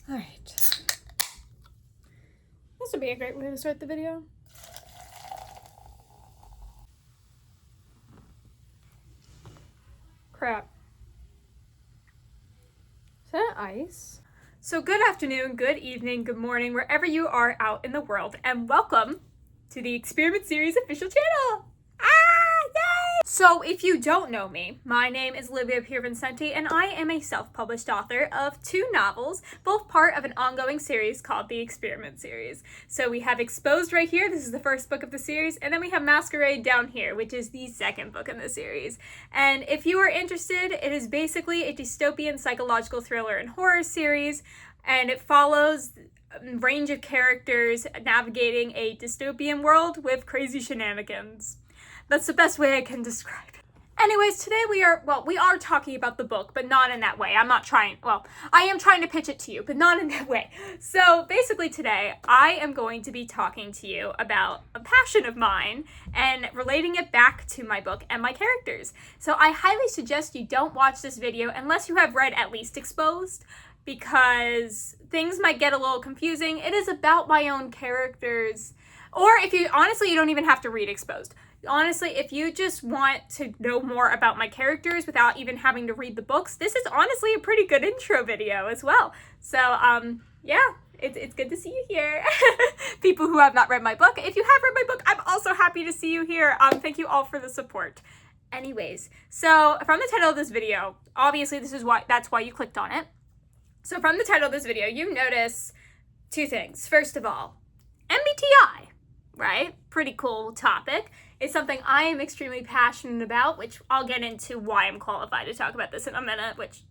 Alright. This would be a great way to start the video. Crap. Is that ice? So good afternoon, good evening, good morning, wherever you are out in the world, and welcome to the Experiment Series official channel! Yay! So if you don't know me, my name is Olivia Piervincenti, and I am a self-published author of 2 novels, both part of an ongoing series called the Experiment Series. So we have Exposed right here, this is the first book of the series, and then we have Masquerade down here, which is the second book in the series. And if you are interested, it is basically a dystopian psychological thriller and horror series, and it follows a range of characters navigating a dystopian world with crazy shenanigans. That's the best way I can describe it. Anyways, today we are talking about the book, but not in that way. I am trying to pitch it to you, but not in that way. So basically today, I am going to be talking to you about a passion of mine and relating it back to my book and my characters. So I highly suggest you don't watch this video unless you have read at least Exposed, because things might get a little confusing. It is about my own characters. Or if you, honestly, you don't even have to read Exposed. Honestly, if you just want to know more about my characters without even having to read the books, this is honestly a pretty good intro video as well. So, yeah, it's good to see you here. People who have not read my book. If you have read my book, I'm also happy to see you here. Thank you all for the support. Anyways, so from the title of this video, obviously that's why you clicked on it. So from the title of this video, you notice 2 things. First of all, MBTI, right? Pretty cool topic. It's something I am extremely passionate about, which I'll get into why I'm qualified to talk about this in a minute, which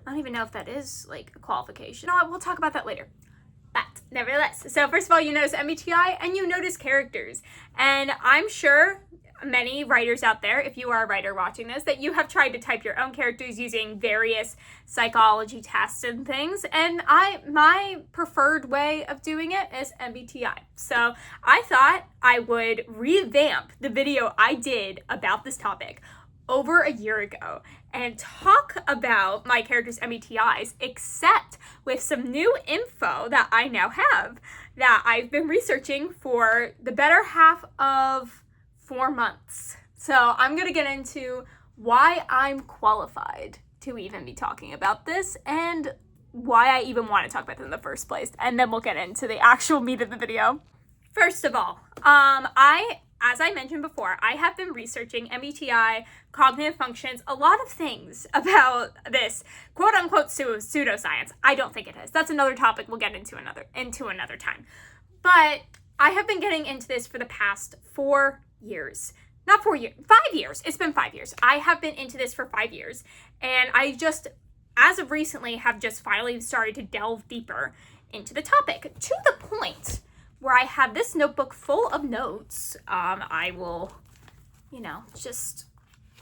I don't even know if that is like a qualification. No, we'll talk about that later. But nevertheless, so first of all, you notice MBTI and you notice characters. And I'm sure many writers out there, if you are a writer watching this, that you have tried to type your own characters using various psychology tests and things, and my preferred way of doing it is MBTI. So I thought I would revamp the video I did about this topic over a year ago and talk about my characters' MBTIs, except with some new info that I now have that I've been researching for the better half of 4 months. So I'm going to get into why I'm qualified to even be talking about this and why I even want to talk about it in the first place. And then we'll get into the actual meat of the video. First of all, as I mentioned before, I have been researching MBTI, cognitive functions, a lot of things about this quote unquote pseudoscience. I don't think it is. That's another topic we'll get into another time. But I have been getting into this for the past 4 years. Not 4 years, 5 years. It's been 5 years. I have been into this for 5 years. And I just, as of recently, have just finally started to delve deeper into the topic to the point where I have this notebook full of notes. I will, just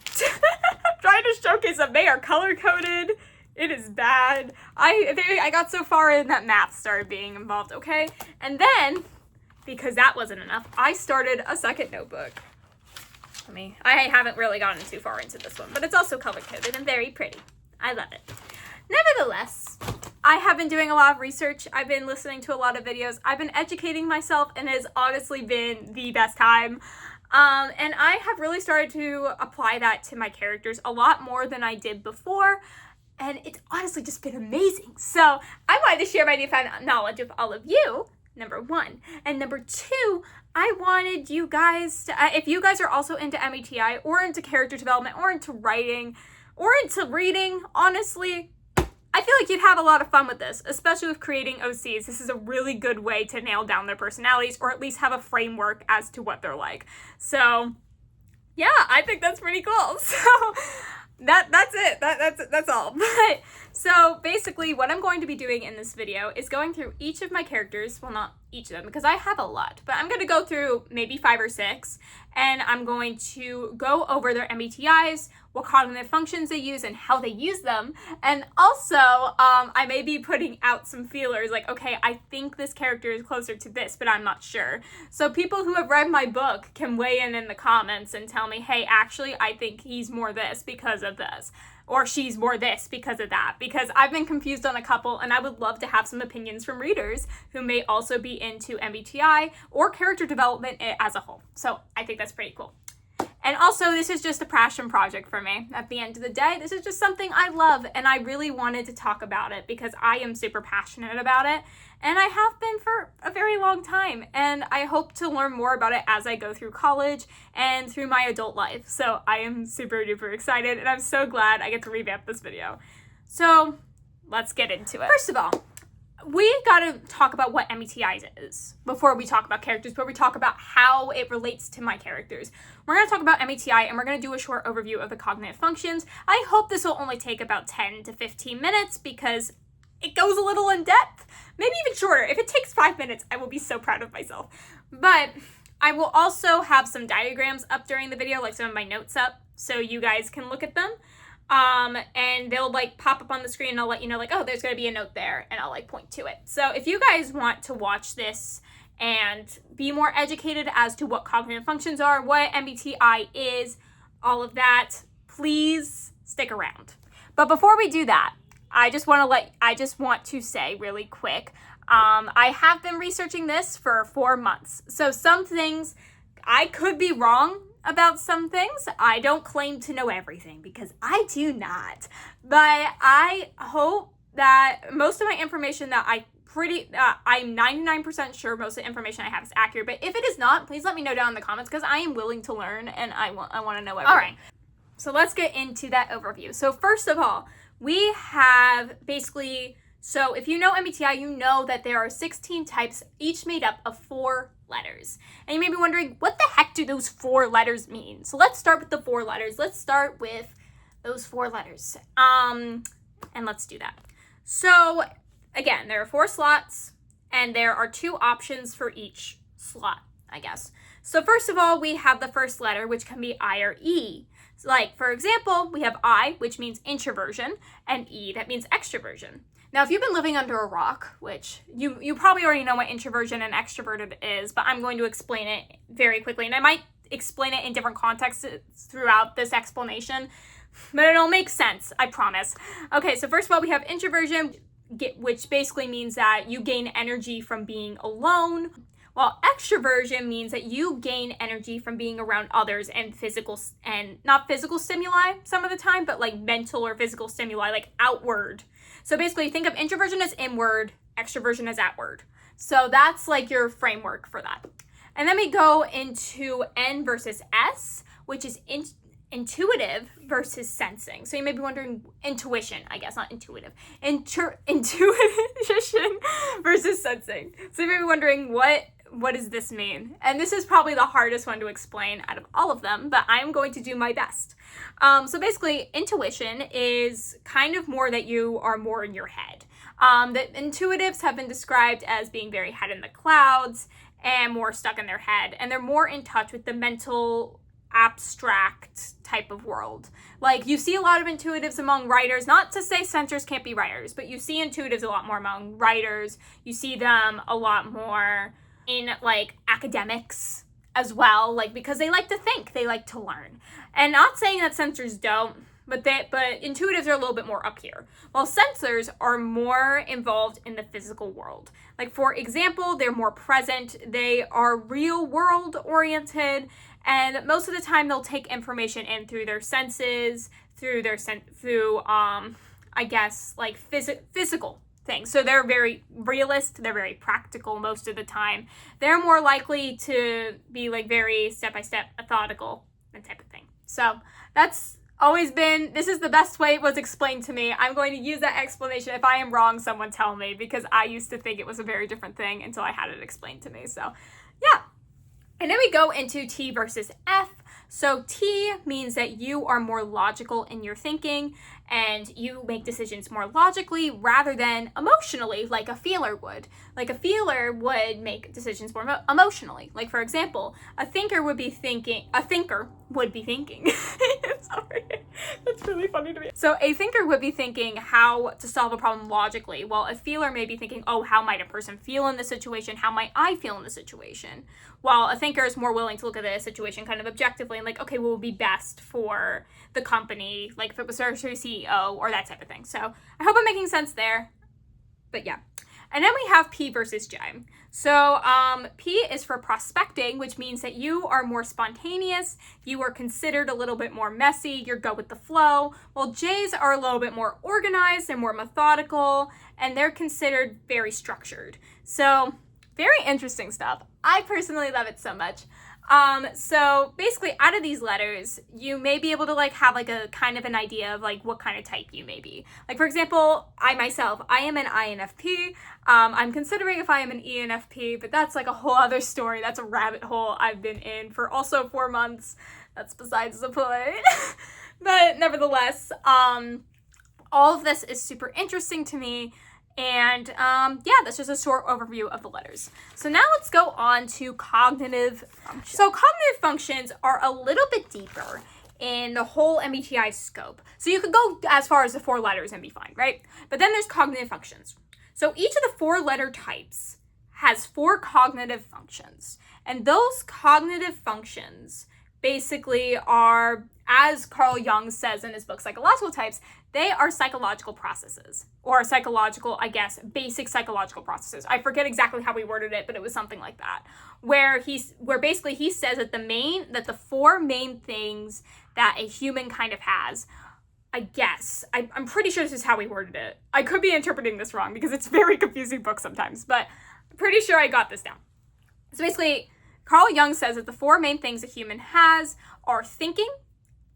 trying to showcase them. They are color-coded. It is bad. I got so far in that math started being involved, okay? And then, because that wasn't enough, I started a second notebook. I haven't really gotten too far into this one, but it's also color-coded and very pretty. I love it. Nevertheless, I have been doing a lot of research. I've been listening to a lot of videos. I've been educating myself, and it has honestly been the best time. And I have really started to apply that to my characters a lot more than I did before. And it's honestly just been amazing. So I wanted to share my newfound knowledge with all of you, number 1. And number 2, I wanted you guys to, if you guys are also into MBTI or into character development or into writing or into reading, honestly, I feel like you'd have a lot of fun with this, especially with creating OCs. This is a really good way to nail down their personalities or at least have a framework as to what they're like. So yeah, I think that's pretty cool. So that's it. That's all. But so basically what I'm going to be doing in this video is going through each of my characters. Well, not each of them because I have a lot, but I'm going to go through maybe 5 or 6, and I'm going to go over their MBTIs, what cognitive functions they use and how they use them. And also, I may be putting out some feelers like, okay, I think this character is closer to this, but I'm not sure. So people who have read my book can weigh in the comments and tell me, hey, actually, I think he's more this because of this. or she's more this because of that, because I've been confused on a couple, and I would love to have some opinions from readers who may also be into MBTI or character development as a whole. So I think that's pretty cool. And also, this is just a passion project for me. At the end of the day, this is just something I love, and I really wanted to talk about it because I am super passionate about it, and I have been for a very long time, and I hope to learn more about it as I go through college and through my adult life. So I am super duper excited, and I'm so glad I get to revamp this video. So let's get into it. First of all, we gotta talk about what MBTI is before we talk about characters, before we talk about how it relates to my characters. We're gonna talk about MBTI, and we're gonna do a short overview of the cognitive functions. I hope this will only take about 10 to 15 minutes because it goes a little in depth, maybe even shorter. If it takes 5 minutes, I will be so proud of myself. But I will also have some diagrams up during the video, like some of my notes up, so you guys can look at them. And they'll like pop up on the screen, and I'll let you know like, oh, there's going to be a note there, and I'll like point to it. So if you guys want to watch this and be more educated as to what cognitive functions are, what MBTI is, all of that, please stick around. But before we do that, I just want to say really quick, I have been researching this for 4 months. So some things I could be wrong about some things. I don't claim to know everything because I do not. But I hope that most of my information that I'm 99% sure most of the information I have is accurate. But if it is not, please let me know down in the comments because I am willing to learn and I want to know everything. All right. So let's get into that overview. So first of all, we have basically, so if you know MBTI, you know that there are 16 types, each made up of 4 letters. And you may be wondering, what the heck do those 4 letters mean? So let's start with the 4 letters. Let's start with those 4 letters. And let's do that. So again, there are 4 slots, and there are 2 options for each slot, I guess. So first of all, we have the first letter, which can be I or E. So like, for example, we have I, which means introversion, and E, that means extroversion. Now, if you've been living under a rock, which you probably already know what introversion and extroverted is, but I'm going to explain it very quickly, and I might explain it in different contexts throughout this explanation, but it'll make sense, I promise. Okay, so first of all, we have introversion, which basically means that you gain energy from being alone, while extroversion means that you gain energy from being around others and not physical stimuli some of the time, but like mental or physical stimuli, like outward. So basically think of introversion as inward, extroversion as outward. So that's like your framework for that. And then we go into N versus S, which is intuitive versus sensing. So you may be wondering, intuition, I guess, not intuitive. Intuition versus sensing. So you may be wondering, what does this mean? And this is probably the hardest one to explain out of all of them, but I'm going to do my best. So basically, intuition is kind of more that you are more in your head. The intuitives have been described as being very head in the clouds and more stuck in their head, and they're more in touch with the mental, abstract type of world. Like, you see a lot of intuitives among writers, not to say sensors can't be writers, but you see intuitives a lot more among writers. You see them a lot more in like academics as well, like because they like to think, they like to learn. And not saying that sensors don't, but intuitives are a little bit more up here, while sensors are more involved in the physical world. Like, for example, they're more present, they are real world oriented, and most of the time they'll take information in through their senses, through I guess like physical things. So they're very realist, they're very practical most of the time. They're more likely to be like very step-by-step, methodical, that type of thing. So that's always been, this is the best way it was explained to me. I'm going to use that explanation. If I am wrong, someone tell me, because I used to think it was a very different thing until I had it explained to me. So yeah. And then we go into T versus F. So T means that you are more logical in your thinking and you make decisions more logically rather than emotionally, like a feeler would. Like a feeler would make decisions more emotionally. Like, for example, a thinker would be thinking. Sorry, that's really funny to me. So a thinker would be thinking how to solve a problem logically, while a feeler may be thinking, oh, how might a person feel in this situation? How might I feel in this situation? While a thinker is more willing to look at the situation kind of objectively. effectively and like, okay, what would be best for the company, like if it was their CEO or that type of thing. So I hope I'm making sense there. But yeah. And then we have P versus J. So P is for prospecting, which means that you are more spontaneous, you are considered a little bit more messy, you're go with the flow, while J's are a little bit more organized and more methodical, and they're considered very structured. So very interesting stuff. I personally love it so much. So basically out of these letters, you may be able to like have like a kind of an idea of like what kind of type you may be. Like for example, I am an INFP. I'm considering if I am an ENFP, but that's like a whole other story. That's a rabbit hole I've been in for also 4 months. That's besides the point. But nevertheless, all of this is super interesting to me. And yeah, that's just a short overview of the letters. So now let's go on to cognitive functions. So cognitive functions are a little bit deeper in the whole MBTI scope. So you could go as far as the 4 letters and be fine, right? But then there's cognitive functions. So each of the 4 letter types has 4 cognitive functions. And those cognitive functions basically are, as Carl Jung says in his book, Psychological Types, they are psychological processes, or psychological, I guess, basic psychological processes. I forget exactly how he worded it, but it was something like that, where basically he says that the 4 main things that a human kind of has, I guess, I'm pretty sure this is how he worded it. I could be interpreting this wrong because it's a very confusing book sometimes, but I'm pretty sure I got this down. So basically, Carl Jung says that the 4 main things a human has are thinking,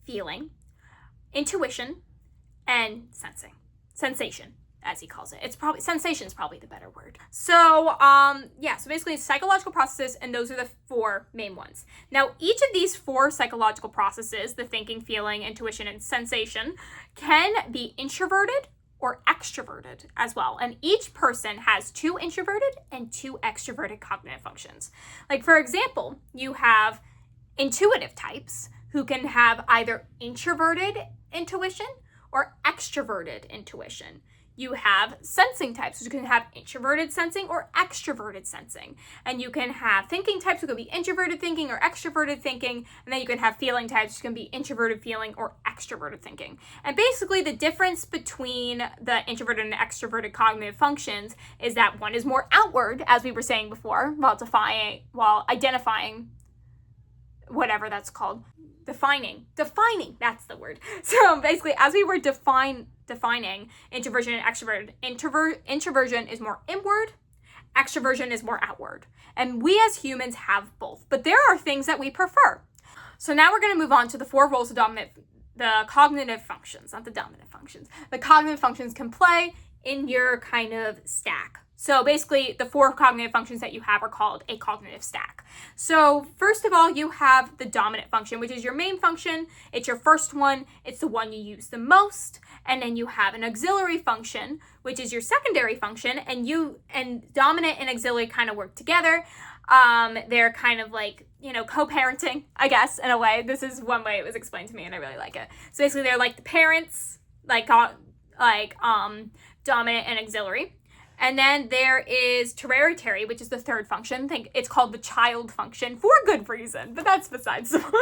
feeling, intuition, and sensation, as he calls it. Sensation is probably the better word. So, yeah, so basically psychological processes, and those are the 4 main ones. Now, each of these 4 psychological processes, the thinking, feeling, intuition, and sensation, can be introverted or extroverted as well. And each person has 2 introverted and 2 extroverted cognitive functions. Like, for example, you have intuitive types who can have either introverted intuition or extroverted intuition. You have sensing types, which can have introverted sensing or extroverted sensing. And you can have thinking types, who can be introverted thinking or extroverted thinking. And then you can have feeling types, which can be introverted feeling or extroverted thinking. And basically the difference between the introverted and extroverted cognitive functions is that one is more outward, as we were saying before, while identifying, whatever that's called. Defining, that's the word. So basically, as we were defining introversion and extroverted, introversion is more inward, extroversion is more outward. And we as humans have both, but there are things that we prefer. So now we're going to move on to the 4 roles of the cognitive functions, not the dominant functions. The cognitive functions can play in your kind of stack. So basically, the 4 cognitive functions that you have are called a cognitive stack. So first of all, you have the dominant function, which is your main function. It's your first one. It's the one you use the most. And then you have an auxiliary function, which is your secondary function. And dominant and auxiliary kind of work together. They're kind of like, co-parenting, I guess, in a way. This is one way it was explained to me, and I really like it. So basically, they're like the parents, dominant and auxiliary. And then there is hereditary, which is the 3rd function. It's called the child function for good reason, but that's besides the point.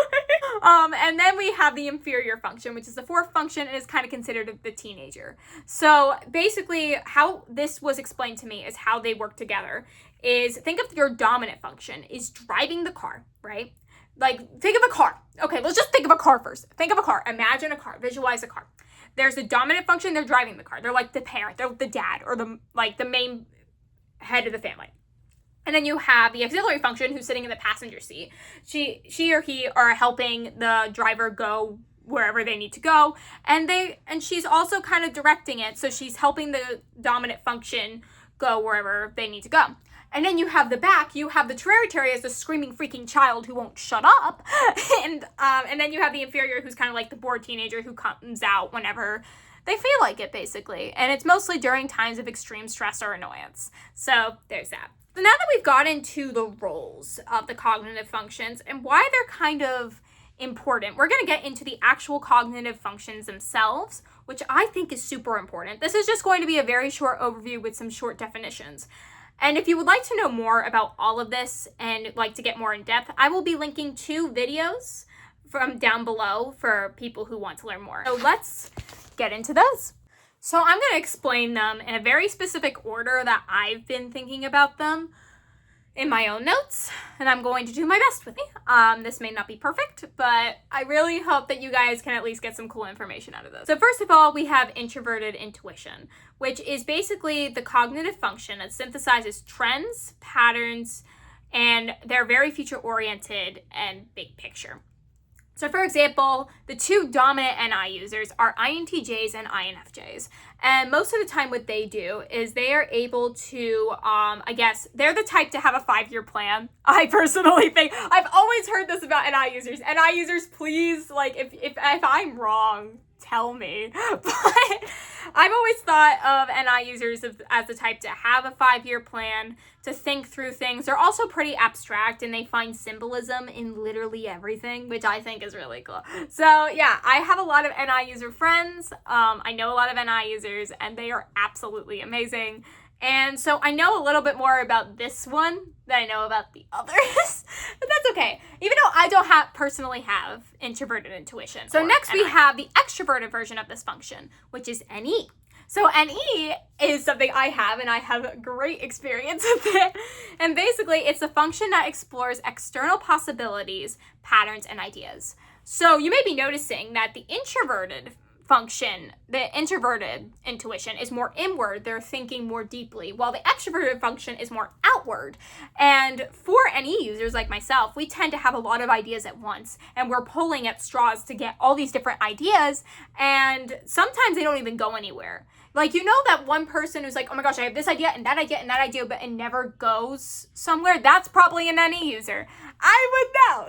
And then we have the inferior function, which is the 4th function and is kind of considered the teenager. So basically how this was explained to me is how they work together is, think of your dominant function is driving the car, right? Like, think of a car. Okay, let's just think of a car first. Think of a car. Imagine a car. Visualize a car. There's the dominant function, they're driving the car. They're like the parent, they're the dad, or the main head of the family. And then you have the auxiliary function, who's sitting in the passenger seat. She or he are helping the driver go wherever they need to go. And she's also kind of directing it, so she's helping the dominant function go wherever they need to go. And then you have the back, you have the hereditary as the screaming freaking child who won't shut up. And then you have the inferior, who's kind of like the bored teenager who comes out whenever they feel like it, basically. And it's mostly during times of extreme stress or annoyance. So there's that. So now that we've got into the roles of the cognitive functions and why they're kind of important, we're going to get into the actual cognitive functions themselves, which I think is super important. This is just going to be a very short overview with some short definitions. And if you would like to know more about all of this and like to get more in depth, I will be linking 2 videos from down below for people who want to learn more. So let's get into those. So I'm going to explain them in a very specific order that I've been thinking about them in my own notes, and I'm going to do my best with it. This may not be perfect, but I really hope that you guys can at least get some cool information out of this. So first of all, we have introverted intuition, which is basically the cognitive function that synthesizes trends, patterns, and they're very future-oriented and big picture. So for example, the two dominant NI users are INTJs and INFJs. And most of the time what they do is they are able to, they're the type to have a 5-year plan. I personally think, I've always heard this about NI users. NI users, please, like, if I'm wrong, tell me. But I've always thought of NI users as the type to have a 5-year plan, to think through things. They're also pretty abstract and they find symbolism in literally everything, which I think is really cool. So yeah, I have a lot of NI user friends. I know a lot of NI users and they are absolutely amazing. And so I know a little bit more about this one than I know about the others, but that's okay. Even though I don't personally have introverted intuition. So next we have the extroverted version of this function, which is NE. So NE is something I have, and I have great experience with it. And basically, it's a function that explores external possibilities, patterns, and ideas. So you may be noticing that the introverted function, the introverted intuition, is more inward. They're thinking more deeply, while the extroverted function is more outward. And for NE users like myself, we tend to have a lot of ideas at once, and we're pulling at straws to get all these different ideas, and sometimes they don't even go anywhere. Like, you know that one person who's like, oh my gosh, I have this idea and that idea and that idea, but it never goes somewhere? That's probably an NE user. I would know.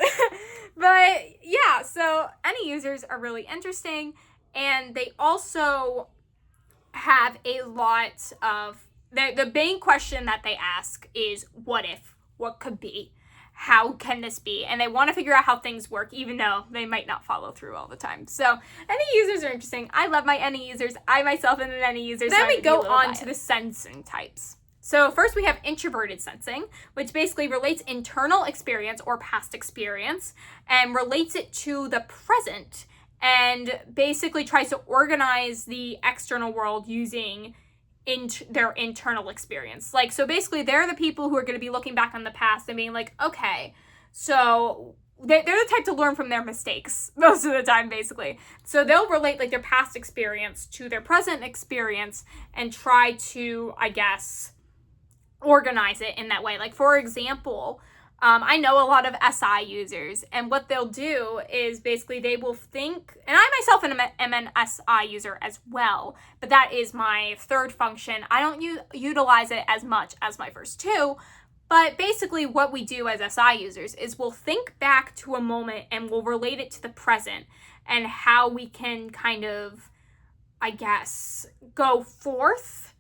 But yeah, so NE users are really interesting. And they also have a lot of, the main question that they ask is, what if? What could be? How can this be? And they want to figure out how things work, even though they might not follow through all the time. So NE users are interesting. I love my NE users. I myself am an NE user. Then we go on to the sensing types. So first we have introverted sensing, which basically relates internal experience or past experience and relates it to the present, and basically tries to organize the external world using their internal experience. Like, so basically they're the people who are going to be looking back on the past and being like, okay, so they're the type to learn from their mistakes most of the time, basically. So they'll relate like their past experience to their present experience and try to, I guess, organize it in that way. Like, for example, I know a lot of SI users, and what they'll do is basically they will think, and I myself am an SI user as well, but that is my third function. I don't utilize it as much as my first two, but basically what we do as SI users is we'll think back to a moment and we'll relate it to the present and how we can kind of, I guess, go forth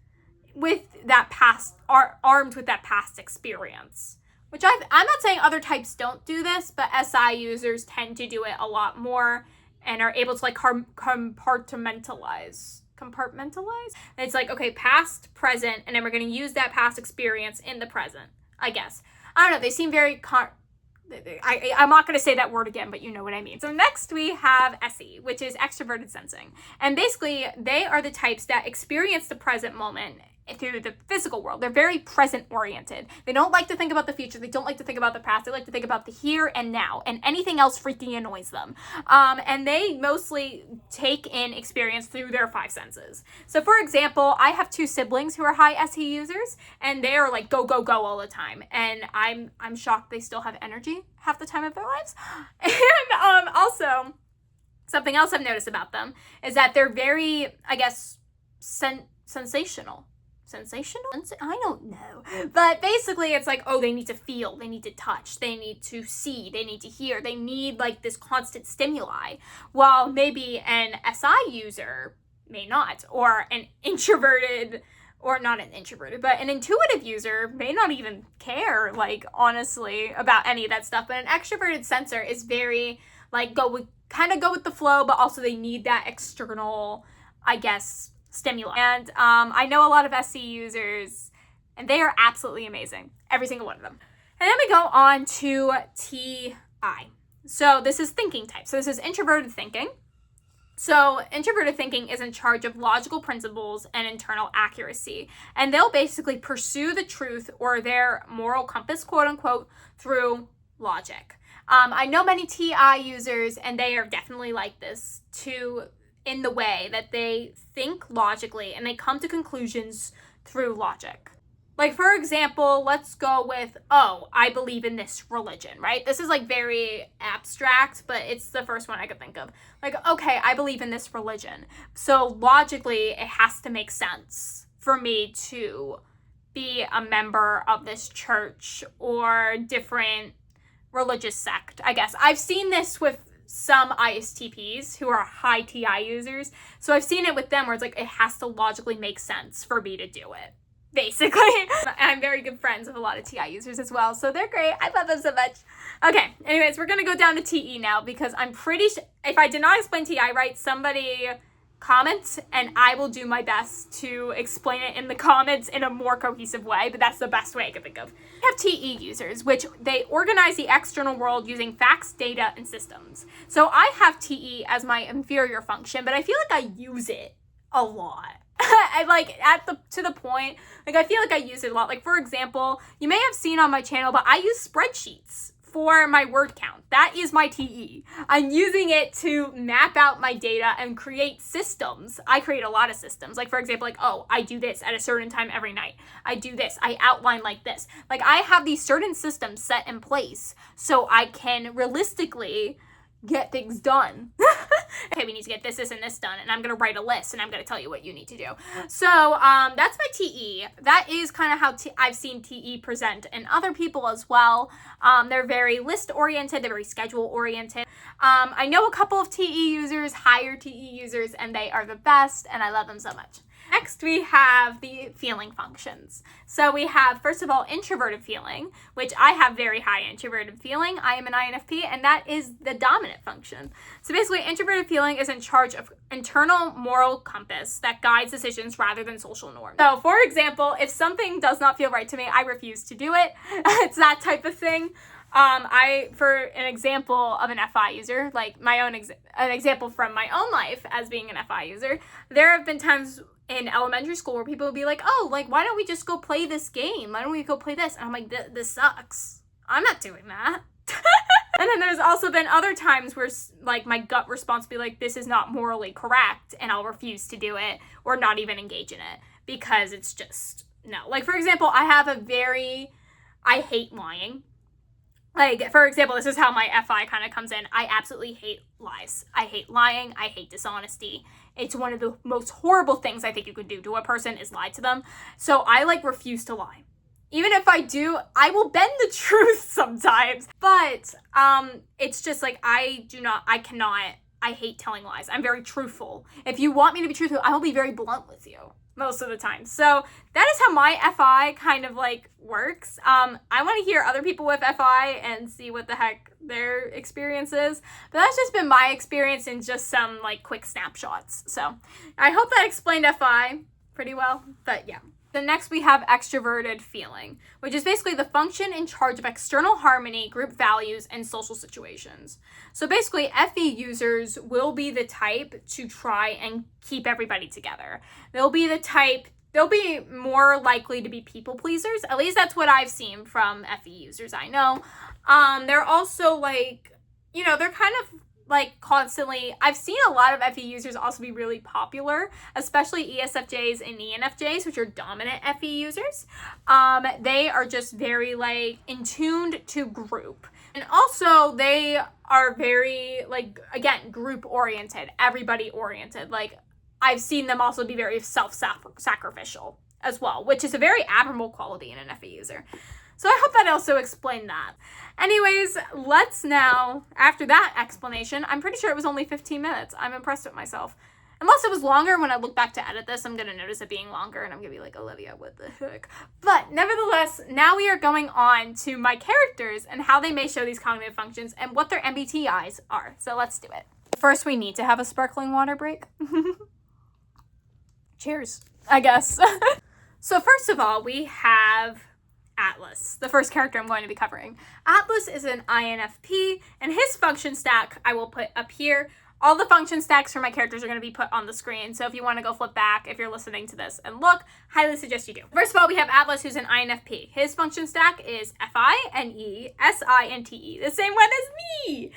with that past, armed with that past experience. Which I'm not saying other types don't do this, but SI users tend to do it a lot more and are able to like compartmentalize. It's like, okay, past, present, and then we're going to use that past experience in the present, I guess. I don't know, they seem very, I'm not going to say that word again, but you know what I mean. So next we have SE, which is extroverted sensing. And basically they are the types that experience the present moment through the physical world. They're very present oriented. They don't like to think about the future. They don't like to think about the past. They like to think about the here and now, and anything else freaking annoys them. And they mostly take in experience through their 5 senses. So for example, I have 2 siblings who are high SE users, and they are like go, go, go all the time. And I'm shocked they still have energy half the time of their lives. And also, something else I've noticed about them is that they're very, I guess, sensational. I don't know. But basically it's like, oh, they need to feel, they need to touch, they need to see, they need to hear, they need like this constant stimuli, while maybe an SI user may not, or an introverted, or not an introverted, but an intuitive user may not even care, like, honestly, about any of that stuff. But an extroverted sensor is very like go with the flow, but also they need that external, I guess, stimuli. And I know a lot of SC users, and they are absolutely amazing, every single one of them. And then we go on to TI. So this is thinking type. So this is introverted thinking. So introverted thinking is in charge of logical principles and internal accuracy. And they'll basically pursue the truth or their moral compass, quote unquote, through logic. I know many TI users, and they are definitely like this too, in the way that they think logically and they come to conclusions through logic. Like, for example, let's go with, oh, I believe in this religion, right? This is like very abstract, but it's the first one I could think of. Like, okay, I believe in this religion. So logically, it has to make sense for me to be a member of this church or different religious sect, I guess. I've seen this with some ISTPs who are high TI users. So I've seen it with them where it's like, it has to logically make sense for me to do it. Basically. I'm very good friends with a lot of TI users as well, so they're great. I love them so much. Okay, anyways, we're gonna go down to TE now because I'm pretty sure, if I did not explain TI right, somebody comment and I will do my best to explain it in the comments in a more cohesive way, but that's the best way I can think of. We have TE users, which they organize the external world using facts, data, and systems. So I have TE as my inferior function, but I feel like I use it a lot. I like to the point, like I feel like I use it a lot. Like, for example, you may have seen on my channel, but I use spreadsheets for my word count. That is my TE. I'm using it to map out my data and create systems. I create a lot of systems. Like, for example, like, oh, I do this at a certain time every night. I do this. I outline like this. Like, I have these certain systems set in place so I can realistically get things done. Okay, we need to get this, and this done, and I'm gonna write a list, and I'm gonna tell you what you need to do. So that's my TE. That is kind of how I've seen TE present in other people as well. They're very list oriented, they're very schedule oriented. I know a couple of TE users, higher TE users, and they are the best, and I love them so much. Next, we have the feeling functions. So we have, first of all, introverted feeling, which I have very high introverted feeling. I am an INFP, and that is the dominant function. So basically, introverted feeling is in charge of internal moral compass that guides decisions rather than social norms. So, for example, if something does not feel right to me, I refuse to do it. It's that type of thing. For an example of an FI user, like my own an example from my own life as being an FI user, there have been times in elementary school where people would be like, oh, like, why don't we just go play this game? Why don't we go play this? And I'm like, this sucks. I'm not doing that. And then there's also been other times where, like, my gut response would be like, this is not morally correct, and I'll refuse to do it or not even engage in it because it's just, no. Like, for example, I hate lying. Like, for example, this is how my FI kind of comes in. I absolutely hate lies. I hate lying. I hate dishonesty. It's one of the most horrible things I think you could do to a person is lie to them. So I, like, refuse to lie. Even if I do, I will bend the truth sometimes. But it's just, like, I hate telling lies. I'm very truthful. If you want me to be truthful, I will be very blunt with you most of the time. So that is how my FI kind of like works. I want to hear other people with FI and see what the heck their experience is. But that's just been my experience in just some like quick snapshots. So I hope that explained FI pretty well. But yeah. Then next we have extroverted feeling, which is basically the function in charge of external harmony, group values, and social situations. So basically, FE users will be the type to try and keep everybody together. They'll be more likely to be people pleasers. At least that's what I've seen from FE users I know. They're also like, they're kind of like constantly, I've seen a lot of FE users also be really popular, especially ESFJs and ENFJs, which are dominant FE users. They are just very like in tuned to group. And also they are very like, again, group oriented, everybody oriented. Like I've seen them also be very self-sacrificial as well, which is a very admirable quality in an FE user. So I hope that also explained that. Anyways, let's now, after that explanation, I'm pretty sure it was only 15 minutes. I'm impressed with myself. Unless it was longer, when I look back to edit this, I'm going to notice it being longer, and I'm going to be like, Olivia, what the heck? But nevertheless, now we are going on to my characters and how they may show these cognitive functions and what their MBTIs are. So let's do it. First, we need to have a sparkling water break. Cheers, I guess. So first of all, we have Atlas, the first character I'm going to be covering. Atlas is an INFP, and his function stack I will put up here. All the function stacks for my characters are going to be put on the screen, so if you want to go flip back if you're listening to this and look, highly suggest you do. First of all, we have Atlas, who's an INFP. His function stack is FI, NE, SI, and TE, the same one as me.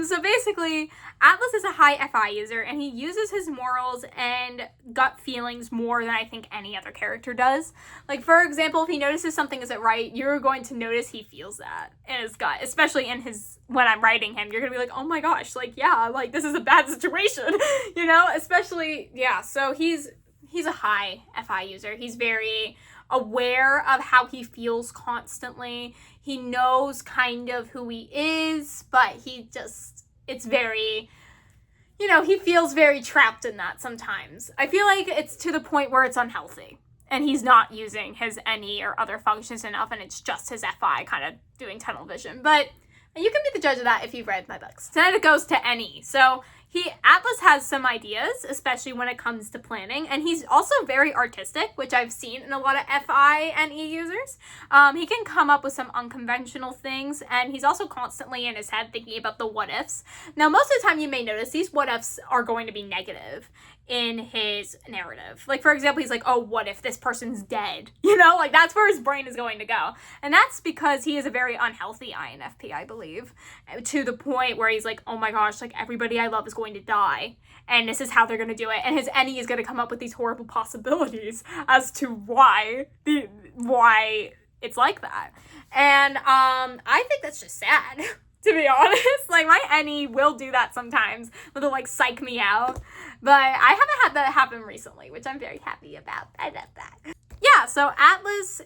So basically, Atlas is a high FI user, and he uses his morals and gut feelings more than I think any other character does. Like, for example, if he notices something isn't right, you're going to notice he feels that in his gut, especially in his, when I'm writing him, you're going to be like, oh my gosh, like, yeah, like, this is a bad situation, you know, especially, yeah, so he's a high FI user. He's very aware of how he feels constantly. He knows kind of who he is, but it's very, you know, he feels very trapped in that sometimes. I feel like it's to the point where it's unhealthy, and he's not using his NE or other functions enough, and it's just his FI kind of doing tunnel vision, but you can be the judge of that if you've read my books. Then it goes to NE. So Atlas has some ideas, especially when it comes to planning, and he's also very artistic, which I've seen in a lot of FI and E users. He can come up with some unconventional things, and he's also constantly in his head thinking about the what ifs. Now, most of the time you may notice these what ifs are going to be negative in his narrative. Like, for example, he's like, oh, what if this person's dead? You know, like, that's where his brain is going to go. And that's because he is a very unhealthy INFP, I believe, to the point where he's like, oh my gosh, like, everybody I love is going to die, and this is how they're going to do it. And his NE is going to come up with these horrible possibilities as to why it's like that. And I think that's just sad. To be honest, like, my NE will do that sometimes. It'll, like, psych me out. But I haven't had that happen recently, which I'm very happy about. I love that. Yeah, so Atlas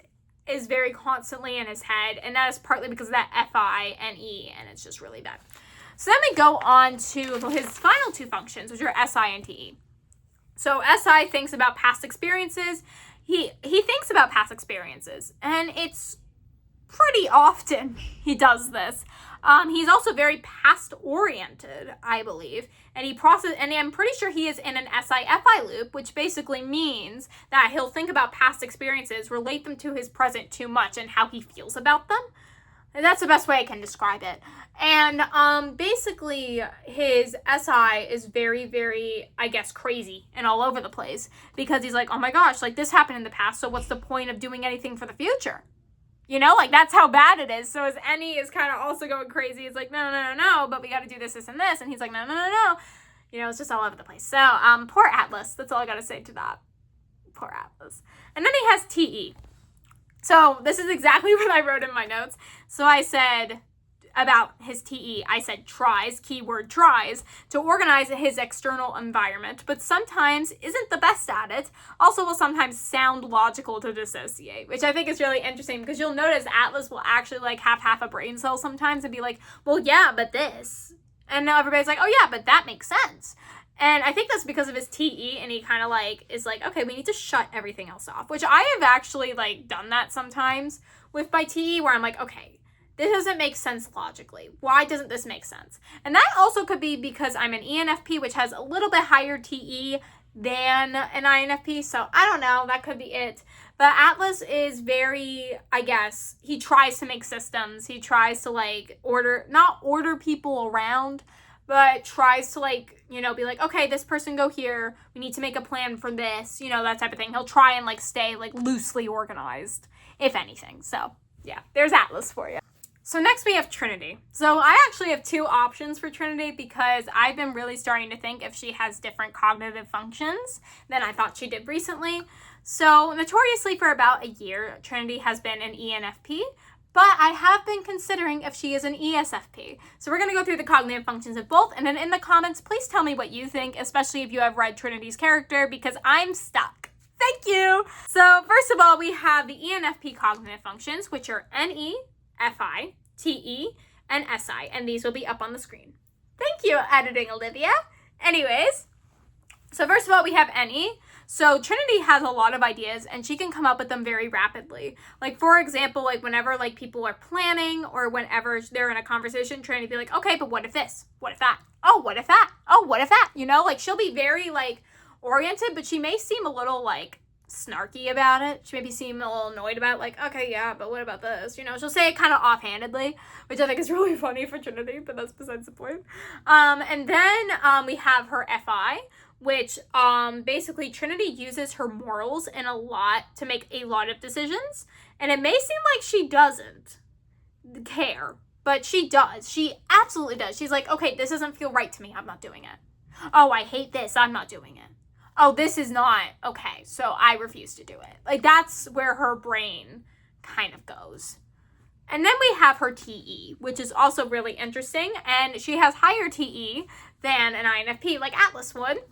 is very constantly in his head, and that is partly because of that FI and E, and it's just really bad. So then we go on to his final two functions, which are SI and TE. So SI thinks about past experiences. He thinks about past experiences, and it's pretty often he does this. He's also very past-oriented, I believe, and I'm pretty sure he is in an SI-FI loop, which basically means that he'll think about past experiences, relate them to his present too much, and how he feels about them. And that's the best way I can describe it. And basically, his SI is very, very, I guess, crazy and all over the place, because he's like, oh my gosh, like, this happened in the past, so what's the point of doing anything for the future? You know, like, that's how bad it is. So his NE is kind of also going crazy. It's like, no, but we got to do this, this, and this. And he's like, no. You know, it's just all over the place. So, poor Atlas. That's all I got to say to that. Poor Atlas. And then he has TE. So this is exactly what I wrote in my notes. So I said about his TE, I said tries, keyword tries, to organize his external environment, but sometimes isn't the best at it. Also will sometimes sound logical to dissociate, which I think is really interesting, because you'll notice Atlas will actually, like, have half a brain cell sometimes and be like, well, yeah, but this. And now everybody's like, oh yeah, but that makes sense. And I think that's because of his TE, and he kind of, like, is like, okay, we need to shut everything else off, which I have actually, like, done that sometimes with my TE, where I'm like, okay, this doesn't make sense logically. Why doesn't this make sense? And that also could be because I'm an ENFP, which has a little bit higher TE than an INFP, so I don't know, that could be it. But Atlas is very, I guess, he tries to make systems. He tries to, like, not order people around, but tries to, like, you know, be like, okay, this person go here, we need to make a plan for this, you know, that type of thing. He'll try and, like, stay, like, loosely organized, if anything. So, yeah, there's Atlas for you. So next we have Trinity. So I actually have two options for Trinity, because I've been really starting to think if she has different cognitive functions than I thought she did recently. So notoriously for about a year, Trinity has been an ENFP, but I have been considering if she is an ESFP. So we're going to go through the cognitive functions of both, and then in the comments, please tell me what you think, especially if you have read Trinity's character, because I'm stuck. Thank you! So first of all, we have the ENFP cognitive functions, which are NE, FI, TE, and SI, and these will be up on the screen. Thank you, editing Olivia. Anyways, so first of all, we have NE. So Trinity has a lot of ideas, and she can come up with them very rapidly. Like, for example, like, whenever, like, people are planning, or whenever they're in a conversation, Trinity will be like, okay, but what if this? What if that? Oh, what if that? Oh, what if that? You know, like, she'll be very, like, oriented, but she may seem a little, like, snarky about it. She maybe seem a little annoyed about it, like, okay, yeah, but what about this? You know, she'll say it kind of offhandedly, which I think is really funny for Trinity, but that's besides the point. And then we have her FI, which basically Trinity uses her morals in a lot to make a lot of decisions. And it may seem like she doesn't care, but she does. She absolutely does. She's like, okay, this doesn't feel right to me. I'm not doing it. Oh, I hate this. I'm not doing it. Oh, this is not okay, so I refuse to do it. Like, that's where her brain kind of goes. And then we have her TE, which is also really interesting, and she has higher TE than an INFP, like Atlas would.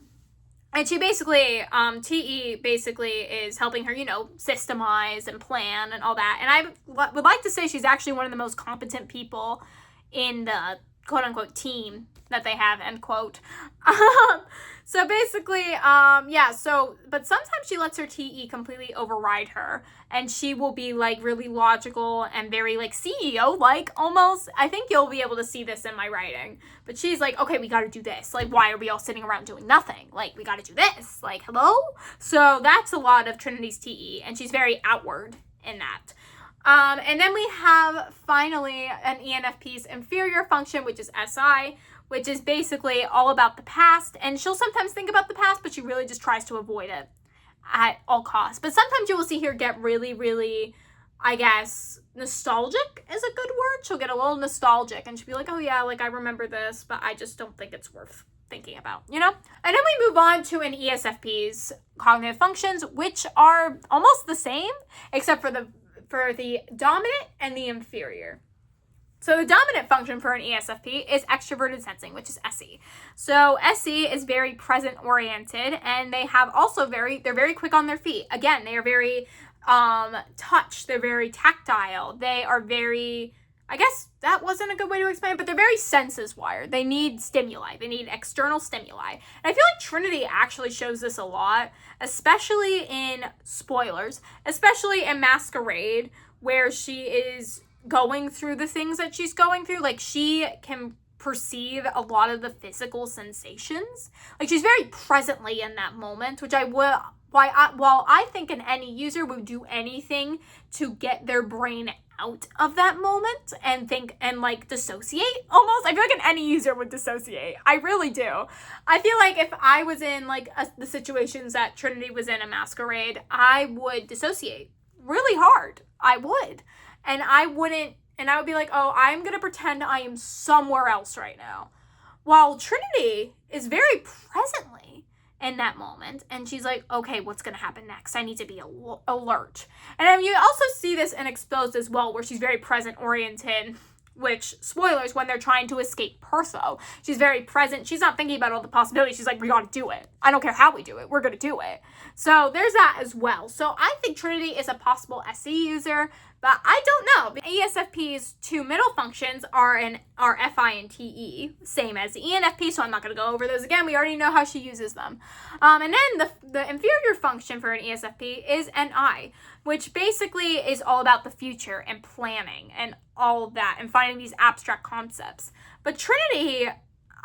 And she basically, TE basically is helping her, you know, systemize and plan and all that. And I would like to say she's actually one of the most competent people in the quote-unquote team that they have, end quote. So basically, but sometimes she lets her TE completely override her, and she will be, like, really logical and very, like, CEO-like, almost. I think you'll be able to see this in my writing. But she's like, okay, we gotta do this. Like, why are we all sitting around doing nothing? Like, we gotta do this. Like, hello? So that's a lot of Trinity's TE, and she's very outward in that. And then we have, finally, an ENFP's inferior function, which is SI, which is basically all about the past. And she'll sometimes think about the past, but she really just tries to avoid it at all costs. But sometimes you will see her get really, really, I guess, nostalgic is a good word. She'll get a little nostalgic, and she'll be like, oh yeah, like, I remember this, but I just don't think it's worth thinking about, you know? And then we move on to an ESFP's cognitive functions, which are almost the same, except for the dominant and the inferior. So the dominant function for an ESFP is extroverted sensing, which is SE. So SE is very present oriented, and they have also they're very quick on their feet. Again, they are very touch, they're very tactile. They are very, I guess that wasn't a good way to explain it, but they're very senses wired. They need stimuli. They need external stimuli. And I feel like Trinity actually shows this a lot, especially in spoilers, especially in Masquerade, where she is going through the things that she's going through. Like, she can perceive a lot of the physical sensations. Like, she's very presently in that moment, which while I think an any user would do anything to get their brain out of that moment and think and, like, dissociate almost. I feel like an any user would dissociate. I really do. I feel like if I was in, like, the situations that Trinity was in a Masquerade, I would dissociate really hard. I would. And I would be like, oh, I'm going to pretend I am somewhere else right now. While Trinity is very presently in that moment, and she's like, okay, what's going to happen next? I need to be alert. And then you also see this in Exposed as well, where she's very present oriented, which, spoilers, when they're trying to escape Perso, she's very present. She's not thinking about all the possibilities. She's like, we gotta do it. I don't care how we do it. We're gonna do it. So there's that as well. So I think Trinity is a possible SE user, but I don't know. ESFP's two middle functions are FI and TE, same as the ENFP, so I'm not gonna go over those again. We already know how she uses them. And then the inferior function for an ESFP is NI, which basically is all about the future and planning and all of that and finding these abstract concepts. But Trinity,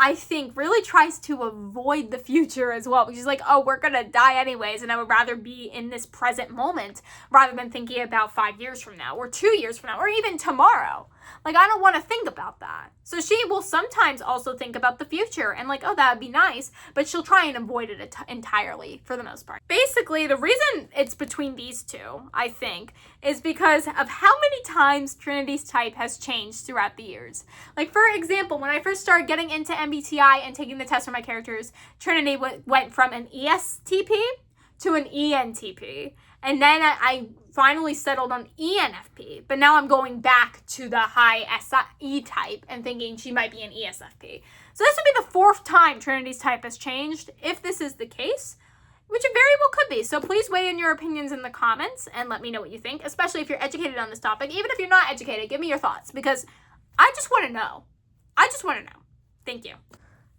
I think, really tries to avoid the future as well, because she's like, oh, we're gonna die anyways, and I would rather be in this present moment rather than thinking about 5 years from now or 2 years from now or even tomorrow. Like, I don't want to think about that. So she will sometimes also think about the future and, like, oh, that would be nice, but she'll try and avoid it entirely for the most part. Basically, the reason it's between these two, I think, is because of how many times Trinity's type has changed throughout the years. Like, for example, when I first started getting into MBTI and taking the test for my characters, Trinity went from an ESTP to an ENTP. And then I finally settled on ENFP, but now I'm going back to the high SE type and thinking she might be an ESFP. So this would be the fourth time Trinity's type has changed, if this is the case, which it very well could be. So please weigh in your opinions in the comments and let me know what you think, especially if you're educated on this topic. Even if you're not educated, give me your thoughts, because I just want to know. I just want to know. Thank you.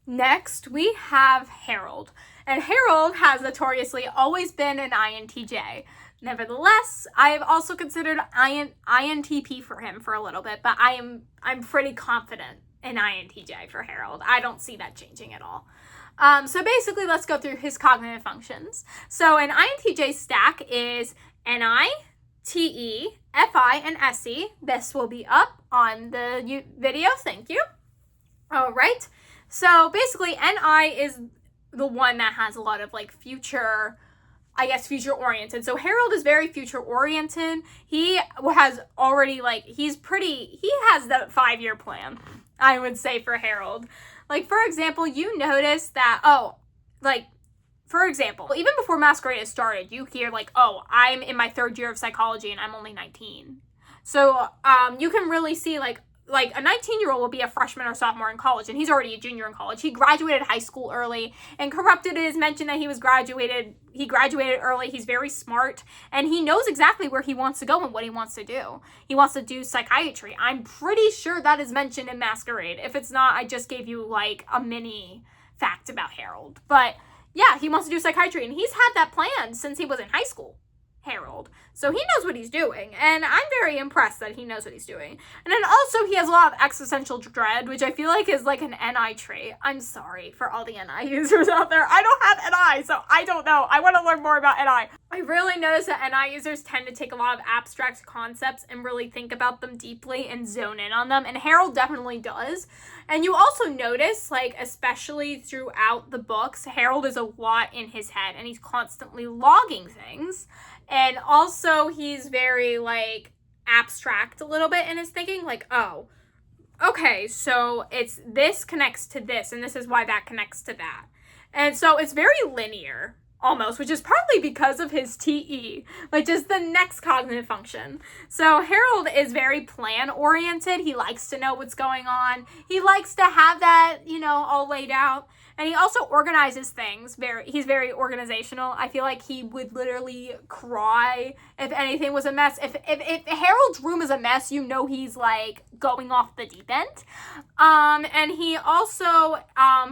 Next, we have Harold. And Harold has notoriously always been an INTJ. Nevertheless, I have also considered INTP for him for a little bit, but I'm pretty confident in INTJ for Harold. I don't see that changing at all. So basically, let's go through his cognitive functions. So an INTJ stack is NI, TE, FI, and SE. This will be up on the video. Thank you. All right. So basically, NI is the one that has a lot of like future oriented. So Harold is very future oriented. He has already he has the 5-year plan, I would say, for Harold. Like, for example, you notice that, for example, even before Masquerade has started, you hear I'm in my 3rd year of psychology and I'm only 19. So you can really see a 19-year-old will be a freshman or sophomore in college, and he's already a junior in college. He graduated high school early, and Corrupted is mentioned that he graduated early. He's very smart, and he knows exactly where he wants to go and what he wants to do. He wants to do psychiatry. I'm pretty sure that is mentioned in Masquerade. If it's not, I just gave you a mini fact about Harold. But yeah, he wants to do psychiatry, and he's had that plan since he was in high school. Harold. So he knows what he's doing, and I'm very impressed that he knows what he's doing. And then also he has a lot of existential dread, which I feel like is an NI trait. I'm sorry for all the NI users out there. I don't have NI, so I don't know. I want to learn more about NI. I really notice that NI users tend to take a lot of abstract concepts and really think about them deeply and zone in on them, and Harold definitely does. And you also notice, especially throughout the books, Harold is a lot in his head, and he's constantly logging things. And also, he's very, abstract a little bit in his thinking. Oh, okay, so it's this connects to this, and this is why that connects to that. And so it's very linear, almost, which is partly because of his TE, which is the next cognitive function. So Harold is very plan-oriented. He likes to know what's going on. He likes to have that, all laid out. And he also organizes things. He's very organizational. I feel like he would literally cry if anything was a mess. If Harold's room is a mess, he's going off the deep end. And he also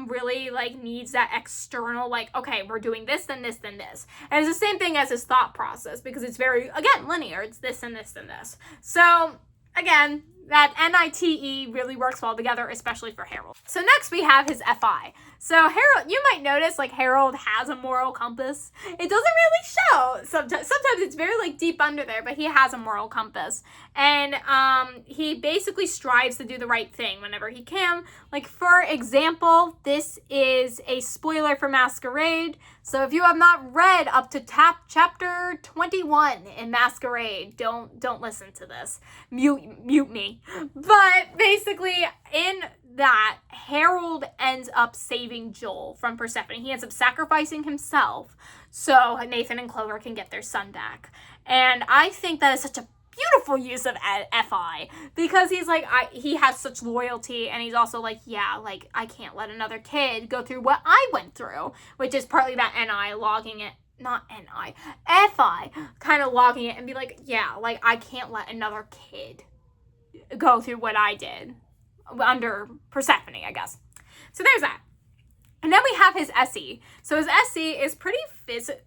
really needs that external okay, we're doing this, then this, then this. And it's the same thing as his thought process, because it's very, again, linear. It's this and this and this. So again, that NITE really works well together, especially for Harold. So next we have his FI. So Harold, you might notice Harold has a moral compass. It doesn't really show. Sometimes it's very deep under there, but he has a moral compass. And he basically strives to do the right thing whenever he can. For example, this is a spoiler for Masquerade. So if you have not read up to chapter 21 in Masquerade, don't listen to this. Mute me. But basically, in that, Harold ends up saving Joel from Persephone. He ends up sacrificing himself so Nathan and Clover can get their son back. And I think that is such a beautiful use of FI, because he's he has such loyalty, and he's also I can't let another kid go through what I went through, which is partly that NI logging it. Not NI, FI, kind of logging it and be I can't let another kid go through what I did under Persephone, I guess. So there's that. And then we have his SE. So his SE is pretty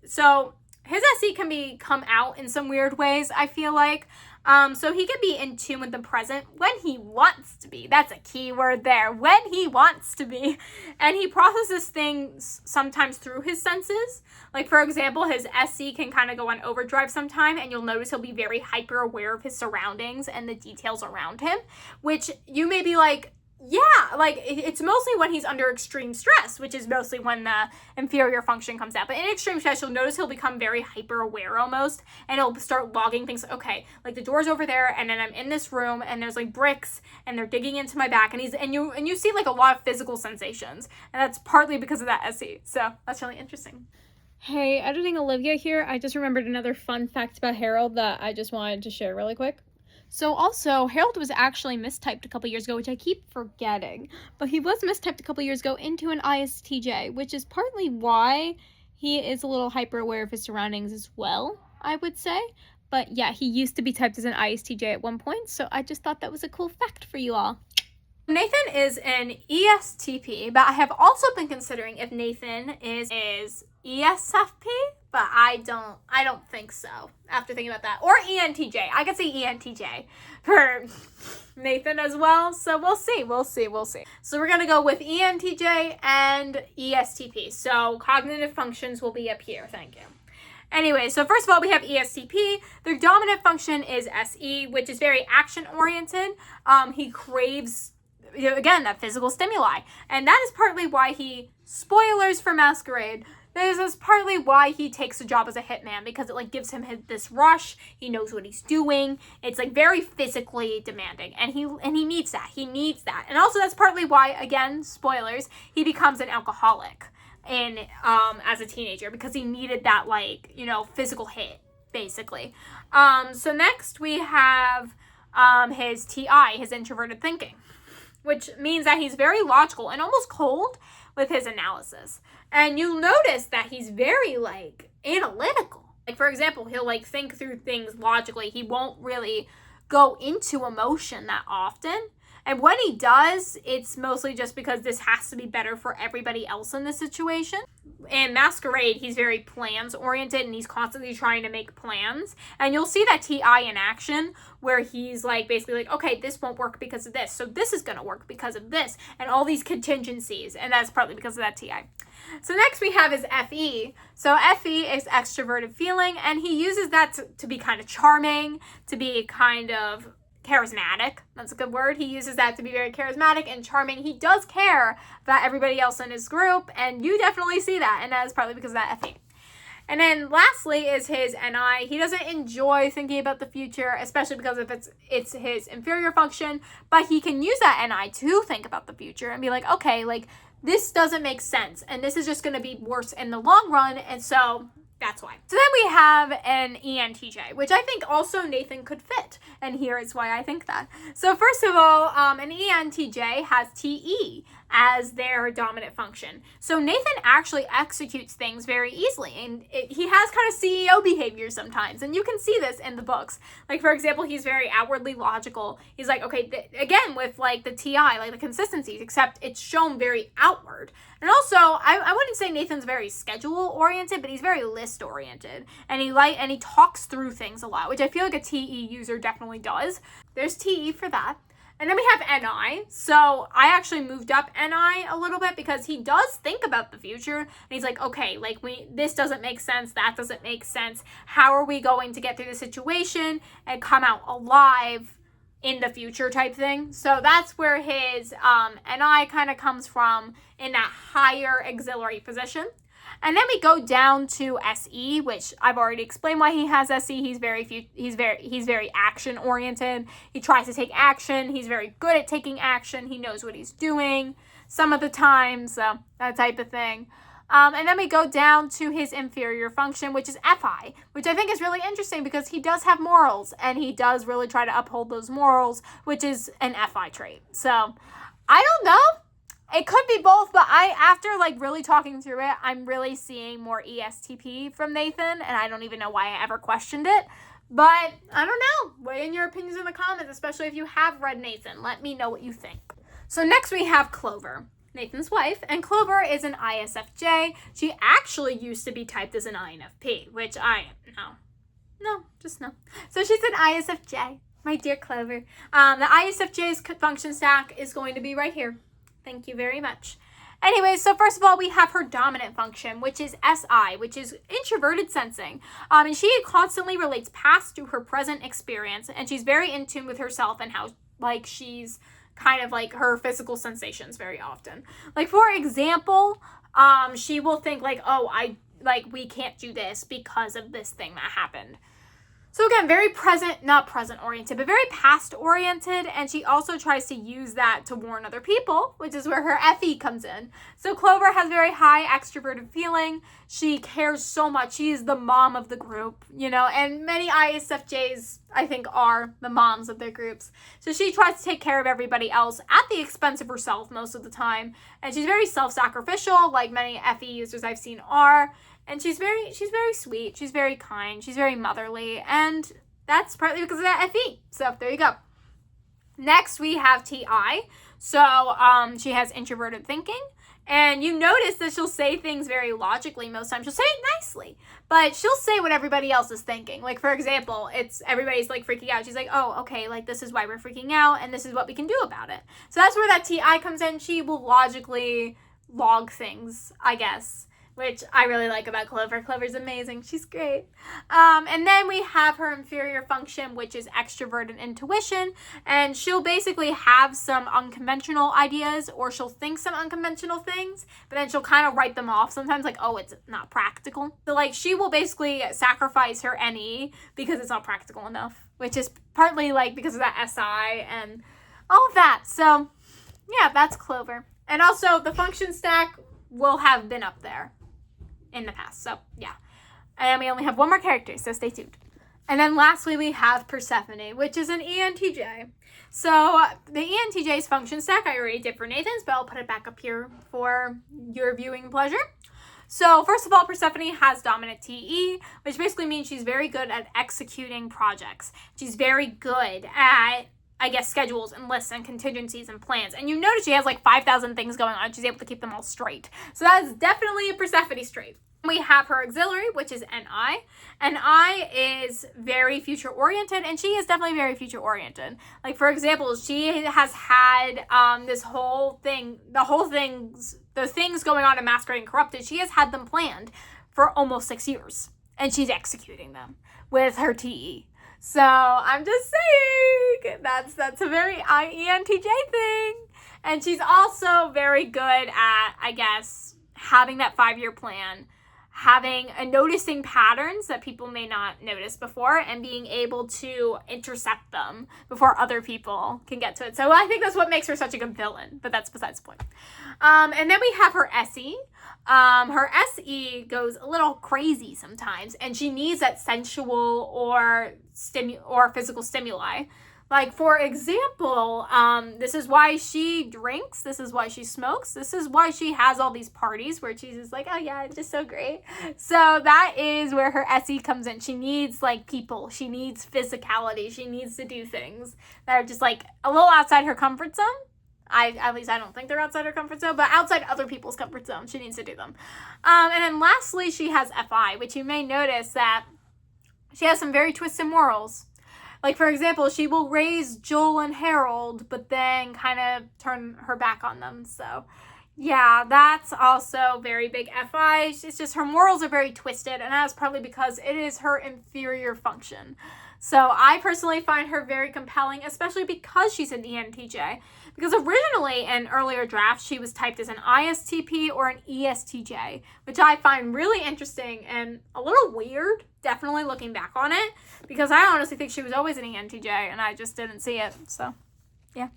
so his SE can come out in some weird ways, I feel like. So he can be in tune with the present when he wants to be. That's a key word there. When he wants to be. And he processes things sometimes through his senses. For example, his SE can kind of go on overdrive sometime, and you'll notice he'll be very hyper aware of his surroundings and the details around him, which you may be it's mostly when he's under extreme stress, which is mostly when the inferior function comes out. But in extreme stress, you'll notice he'll become very hyper aware almost, and he'll start logging things. Okay, the door's over there, and then I'm in this room, and there's bricks, and they're digging into my back, and you see a lot of physical sensations, and that's partly because of that SE. So that's really interesting. Hey, editing Olivia here. I just remembered another fun fact about Harold that I just wanted to share really quick. So also, Harold was actually mistyped a couple years ago, which I keep forgetting. But he was mistyped a couple years ago into an ISTJ, which is partly why he is a little hyper aware of his surroundings as well, I would say. But yeah, he used to be typed as an ISTJ at one point, so I just thought that was a cool fact for you all. Nathan is an ESTP, but I have also been considering if Nathan is ESFP, but I don't think so after thinking about that. Or ENTJ. I could say ENTJ for Nathan as well. So we'll see. So we're going to go with ENTJ and ESTP. So cognitive functions will be up here. Thank you. Anyway, so first of all, we have ESTP. Their dominant function is SE, which is very action-oriented. He craves, again, that physical stimuli. And that is partly why spoilers for Masquerade, this is partly why he takes a job as a hitman, because it gives him this rush. He knows what he's doing. It's very physically demanding, and he needs that. And also that's partly why, again, spoilers, he becomes an alcoholic as a teenager, because he needed that physical hit, basically. So next we have his TI, his introverted thinking, which means that he's very logical and almost cold with his analysis. And you'll notice that he's very analytical. For example, he'll think through things logically. He won't really go into emotion that often. And when he does, it's mostly just because this has to be better for everybody else in the situation. In Masquerade, he's very plans oriented, and he's constantly trying to make plans. And you'll see that TI in action, where he's basically okay, this won't work because of this, so this is going to work because of this, and all these contingencies. And that's partly because of that TI. So next we have his FE. So FE is extroverted feeling, and he uses that to be kind of charming, to be kind of charismatic. That's a good word. He uses that to be very charismatic and charming. He does care about everybody else in his group, and you definitely see that, and that is partly because of that FE. And then lastly is his NI. He doesn't enjoy thinking about the future, especially because if it's his inferior function, but he can use that NI to think about the future and be okay, this doesn't make sense, and this is just going to be worse in the long run, and so that's why. So then we have an ENTJ, which I think also Nathan could fit. And here is why I think that. So first of all, an ENTJ has TE as their dominant function. So Nathan actually executes things very easily. And he has kind of CEO behavior sometimes. And you can see this in the books. For example, he's very outwardly logical. He's okay, again, with the TI, the consistencies, except it's shown very outward. And also, I wouldn't say Nathan's very schedule-oriented, but he's very list-oriented. And he talks through things a lot, which I feel like a TE user definitely does. There's TE for that. And then we have NI. So I actually moved up NI a little bit because he does think about the future. And he's okay, this doesn't make sense. That doesn't make sense. How are we going to get through the situation and come out alive in the future type thing? So that's where his NI kind of comes from, in that higher auxiliary position. And then we go down to SE, which I've already explained why he has SE. He's very action oriented. He tries to take action. He's very good at taking action. He knows what he's doing some of the time, so that type of thing. And then we go down to his inferior function, which is FI, which I think is really interesting because he does have morals, and he does really try to uphold those morals, which is an FI trait. So I don't know. It could be both, but after really talking through it, I'm really seeing more ESTP from Nathan, and I don't even know why I ever questioned it. But I don't know. Weigh in your opinions in the comments, especially if you have read Nathan. Let me know what you think. So next we have Clover, Nathan's wife, and Clover is an ISFJ. She actually used to be typed as an INFP, which no. So she's an ISFJ, my dear Clover. The ISFJ's function stack is going to be right here. Thank you very much. Anyway, so first of all, we have her dominant function, which is SI, which is introverted sensing. And she constantly relates past to her present experience, and she's very in tune with herself and how she's kind of her physical sensations very often. For example, she will think we can't do this because of this thing that happened. So again, very not present oriented, but very past oriented. And she also tries to use that to warn other people, which is where her FE comes in. So Clover has very high extroverted feeling. She cares so much. She is the mom of the group, and many ISFJs, I think, are the moms of their groups. So she tries to take care of everybody else at the expense of herself most of the time. And she's very self-sacrificial, like many FE users I've seen are. And she's very sweet. She's very kind. She's very motherly. And that's partly because of that FE. So there you go. Next, we have TI. So she has introverted thinking. And you notice that she'll say things very logically most times. She'll say it nicely, but she'll say what everybody else is thinking. Like, for example, it's everybody's like freaking out. She's like, oh, okay, like this is why we're freaking out and this is what we can do about it. So that's where that TI comes in. She will logically log things, I guess, which I really like about Clover. Clover's amazing. She's great. And then we have her inferior function, which is extrovert and intuition. And she'll basically have some unconventional ideas, or she'll think some unconventional things, but then she'll kind of write them off sometimes, like, oh, it's not practical. So, like, she will basically sacrifice her NE because it's not practical enough, which is partly, like, because of that SI and all of that. So, yeah, that's Clover. And also, the function stack will have been up there in the past. So, yeah. And we only have one more character, so stay tuned. And then lastly, we have Persephone, which is an ENTJ. So, the ENTJ's function stack I already did for Nathan's, but I'll put it back up here for your viewing pleasure. So, first of all, Persephone has dominant TE, which basically means she's very good at executing projects. She's very good at, I guess, schedules and lists and contingencies and plans. And you notice she has like 5,000 things going on. She's able to keep them all straight. So that's definitely a Persephone trait. We have her auxiliary, which is NI. NI is very future oriented, and she is definitely very future oriented. Like, for example, she has had the things going on in Masquerade and Corrupted, she has had them planned for almost 6 years, and she's executing them with her TE. So I'm just saying that's a very ENTJ thing. And she's also very good at, I guess, having that 5-year plan, having noticing patterns that people may not notice before, and being able to intercept them before other people can get to it. So I think that's what makes her such a good villain, but that's besides the point. And then we have her SE. Her SE goes a little crazy sometimes, and she needs that sensual or physical stimuli. Like, for example, this is why she drinks, this is why she smokes, this is why she has all these parties where she's just like, oh yeah, it's just so great. So that is where her SE comes in. She needs, like, people. She needs physicality. She needs to do things that are just, like, a little outside her comfort zone. At least I don't think they're outside her comfort zone, but outside other people's comfort zone, she needs to do them. And then lastly, she has FI, which you may notice that she has some very twisted morals. Like, for example, she will raise Joel and Harold, but then kind of turn her back on them. So, yeah, that's also very big FI. It's just her morals are very twisted, and that's probably because it is her inferior function. So I personally find her very compelling, especially because she's an ENTJ. Because originally in earlier drafts, she was typed as an ISTP or an ESTJ, which I find really interesting and a little weird, definitely looking back on it, because I honestly think she was always an ENTJ and I just didn't see it. So, yeah.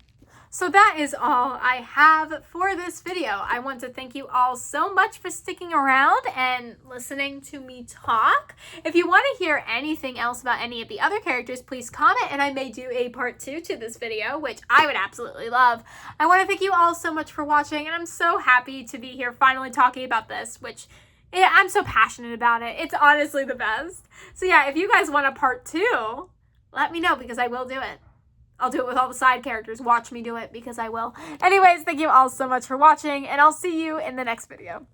So that is all I have for this video. I want to thank you all so much for sticking around and listening to me talk. If you want to hear anything else about any of the other characters, please comment and I may do a part 2 to this video, which I would absolutely love. I want to thank you all so much for watching, and I'm so happy to be here finally talking about this, which I'm so passionate about it. It's honestly the best. So yeah, if you guys want a part 2, let me know because I will do it. I'll do it with all the side characters. Watch me do it because I will. Anyways, thank you all so much for watching, and I'll see you in the next video.